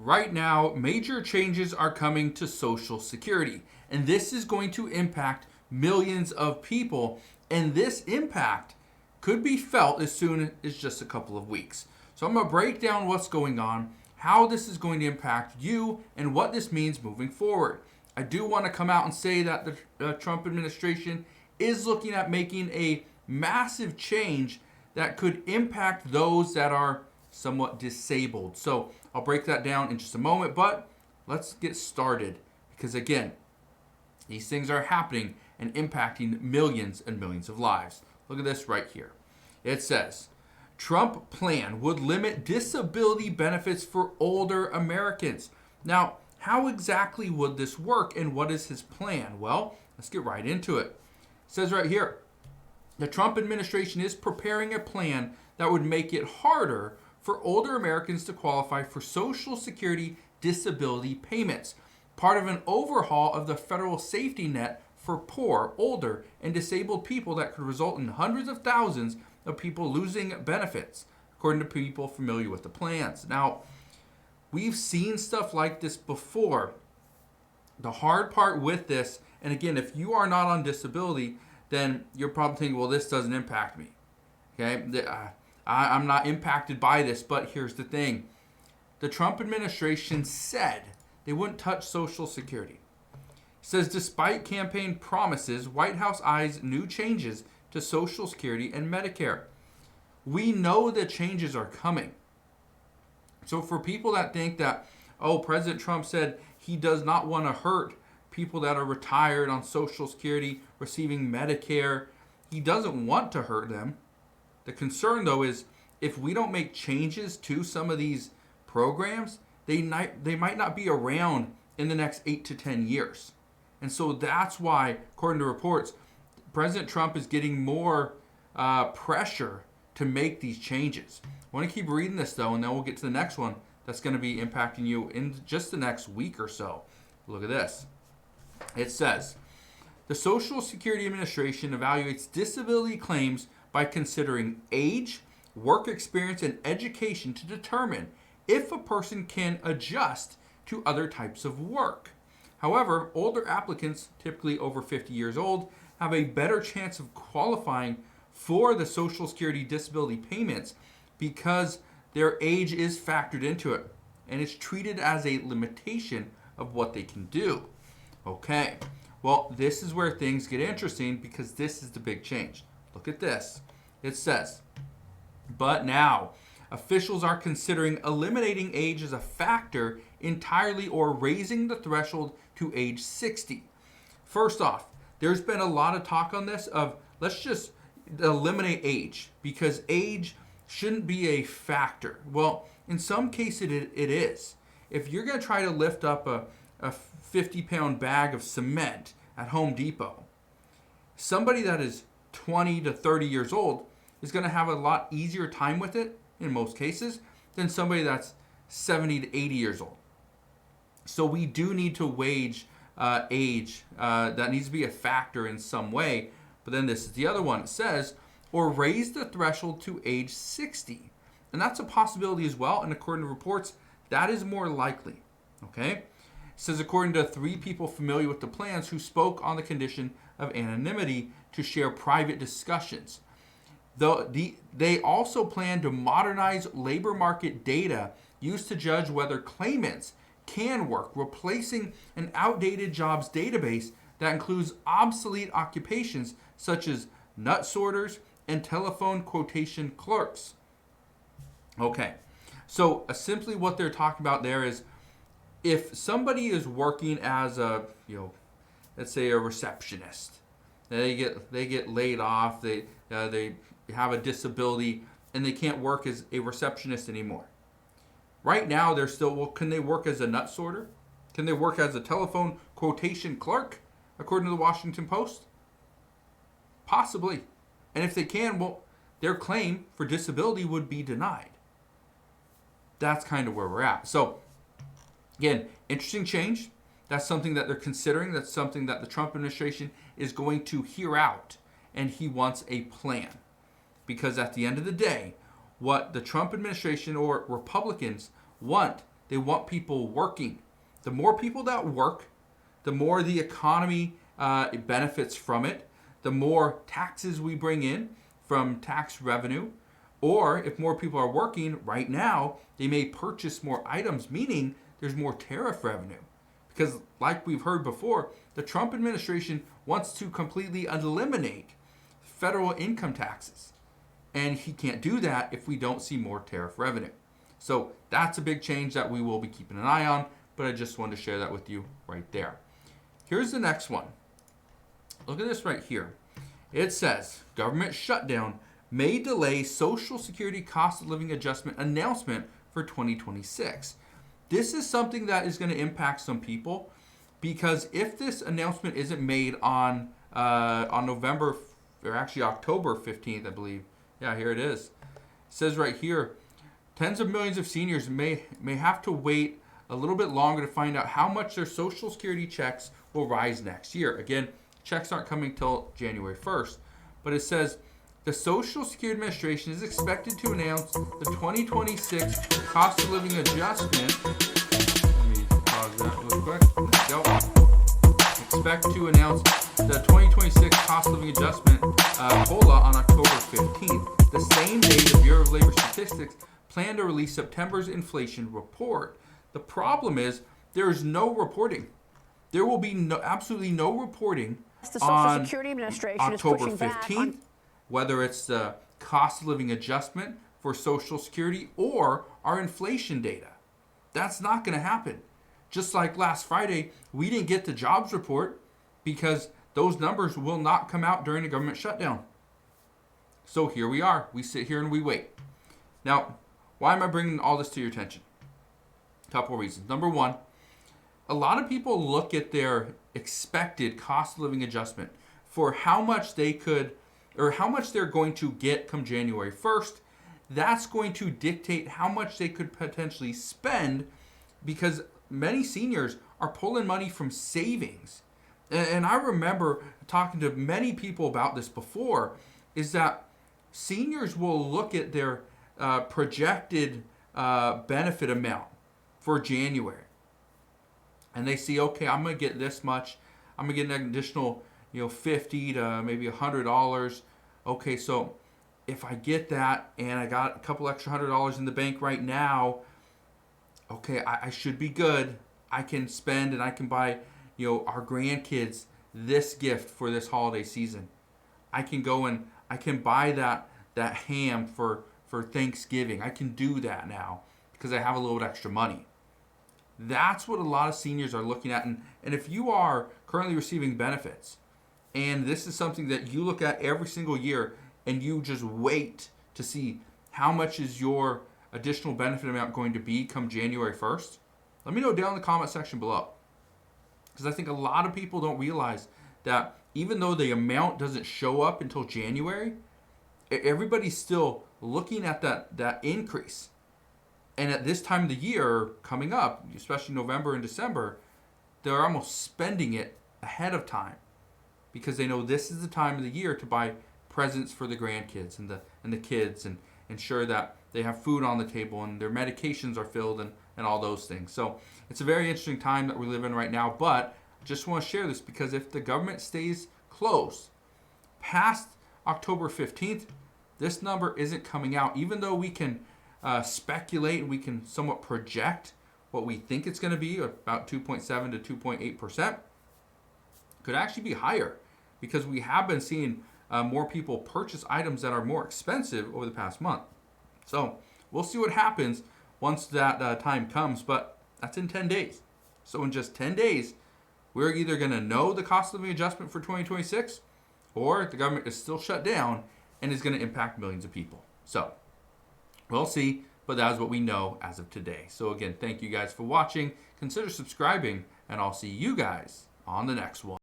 Right now, major changes are coming to Social Security, and this is going to impact millions of people, and this impact could be felt as soon as just a couple of weeks. So I'm going to break down what's going on, how this is going to impact you, and what this means moving forward. I do want to come out and say that the Trump administration is looking at making a massive change that could impact those that are somewhat disabled. So I'll break that down in just a moment, but let's get started because again, these things are happening and impacting millions and millions of lives. Look at this right here. It says, Trump plan would limit disability benefits for older Americans. Now, how exactly would this work and what is his plan? Well, let's get right into it. It says right here, the Trump administration is preparing a plan that would make it harder for older Americans to qualify for Social Security disability payments, part of an overhaul of the federal safety net for poor, older, and disabled people that could result in hundreds of thousands of people losing benefits, according to people familiar with the plans. Now, we've seen stuff like this before. The hard part with this, and again, if you are not on disability, then you're probably thinking, well, this doesn't impact me. Okay? I'm not impacted by this, but here's the thing. The Trump administration said they wouldn't touch Social Security. It says, despite campaign promises, White House eyes new changes to Social Security and Medicare. We know the changes are coming. So for people that think that, oh, President Trump said he does not want to hurt people that are retired on Social Security, receiving Medicare, he doesn't want to hurt them. The concern, though, is if we don't make changes to some of these programs, they might not be around in the next 8 to 10 years. And so that's why, according to reports, President Trump is getting more pressure to make these changes. I want to keep reading this, though, and then we'll get to the next one that's going to be impacting you in just the next week or so. Look at this. It says, the Social Security Administration evaluates disability claims by considering age, work experience, and education to determine if a person can adjust to other types of work. However, older applicants, typically over 50 years old, have a better chance of qualifying for the Social Security disability payments because their age is factored into it and it's treated as a limitation of what they can do. Okay, well, this is where things get interesting because this is the big change. Look at this. It says, but now officials are considering eliminating age as a factor entirely or raising the threshold to age 60. First off, there's been a lot of talk on this of let's just eliminate age because age shouldn't be a factor. Well, in some cases it is. If you're going to try to lift up a 50-pound bag of cement at Home Depot, somebody that is 20 to 30 years old is going to have a lot easier time with it in most cases than somebody that's 70 to 80 years old. So we do need to wage age. That needs to be a factor in some way. But then this is the other one. It says, or raise the threshold to age 60. And that's a possibility as well. And according to reports, that is more likely. Okay? It says, according to 3 people familiar with the plans who spoke on the condition of anonymity to share private discussions. They also plan to modernize labor market data used to judge whether claimants can work, replacing an outdated jobs database that includes obsolete occupations such as nut sorters and telephone quotation clerks. Okay, so simply what they're talking about there is if somebody is working as a, let's say a receptionist, they get laid off, they have a disability, and they can't work as a receptionist anymore. Right now, they're still, well, can they work as a nut sorter? Can they work as a telephone quotation clerk, according to the Washington Post? Possibly. And if they can, well, their claim for disability would be denied. That's kind of where we're at. So, again, interesting change. That's something that they're considering. That's something that the Trump administration is going to hear out. And he wants a plan. Because at the end of the day, what the Trump administration or Republicans want, They want people working. The more people that work, the more the economy benefits from it, the more taxes we bring in from tax revenue. Or if more people are working right now, they may purchase more items, meaning there's more tariff revenue. Because like we've heard before, the Trump administration wants to completely eliminate federal income taxes. And he can't do that if we don't see more tariff revenue. So that's a big change that we will be keeping an eye on, but I just wanted to share that with you right there. Here's the next one. Look at this right here. It says, government shutdown may delay Social Security cost of living adjustment announcement for 2026. This is something that is going to impact some people, because if this announcement isn't made on November, or actually October 15th, I believe. Yeah, here it is. It says right here, tens of millions of seniors may have to wait a little bit longer to find out how much their Social Security checks will rise next year. Again, checks aren't coming till January 1st, but it says the Social Security Administration is expected to announce the 2026 cost of living adjustment. Let me pause that real quick. There we go. Expect to announce the 2026 cost of living adjustment COLA on October 15th, the same day the Bureau of Labor Statistics plan to release September's inflation report. The problem is there is no reporting. There will be absolutely no reporting the Social Security Administration October is pushing 15th, whether it's the cost of living adjustment for Social Security or our inflation data. That's not going to happen. Just like last Friday, we didn't get the jobs report because those numbers will not come out during the government shutdown. So here we are. We sit here and we wait. Now, why am I bringing all this to your attention? A couple of reasons. Number one, a lot of people look at their expected cost of living adjustment for how much they could, or how much they're going to get come January 1st. That's going to dictate how much they could potentially spend, because many seniors are pulling money from savings. And I remember talking to many people about this before, is that seniors will look at their projected benefit amount for January. And they see, okay, I'm going to get this much. I'm going to get an additional, $50 to maybe $100. Okay, so if I get that and I got a couple extra $100 in the bank right now, okay, I should be good. I can spend and I can buy, our grandkids this gift for this holiday season. I can go and I can buy that ham for Thanksgiving. I can do that now because I have a little bit extra money. That's what a lot of seniors are looking at. And if you are currently receiving benefits, and this is something that you look at every single year, and you just wait to see how much is your additional benefit amount going to be come January 1st, let me know down in the comment section below. Because I think a lot of people don't realize that even though the amount doesn't show up until January, everybody's still looking at that increase. And at this time of the year coming up, especially November and December, they're almost spending it ahead of time because they know this is the time of the year to buy presents for the grandkids and the kids, and ensure that they have food on the table and their medications are filled and all those things. So it's a very interesting time that we live in right now, but I just want to share this because if the government stays closed past October 15th, this number isn't coming out. Even though we can speculate and we can somewhat project what we think it's going to be, about 2.7 to 2.8%, could actually be higher because we have been seeing more people purchase items that are more expensive over the past month. So we'll see what happens once that time comes, but that's in 10 days. So in just 10 days, we're either going to know the cost of living adjustment for 2026, or the government is still shut down and is going to impact millions of people. So we'll see, but that is what we know as of today. So again, thank you guys for watching. Consider subscribing, and I'll see you guys on the next one.